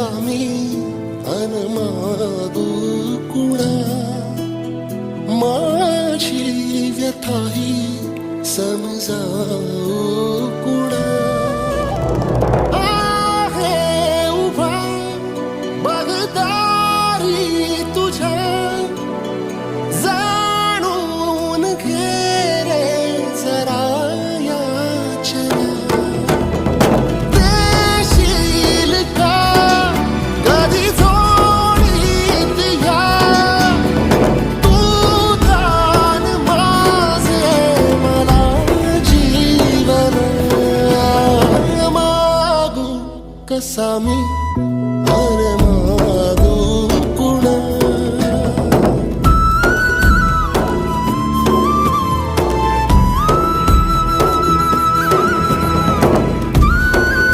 कसा मी अनमागू कुणा, माझी व्यथाही समजावू कुणा. आहे उभा बगदारी तुझ्या, जाणून घे रे जरा याचना. देशील का कधी जोडीत या, तू दान माझे मला जीवन. मागू कसा मी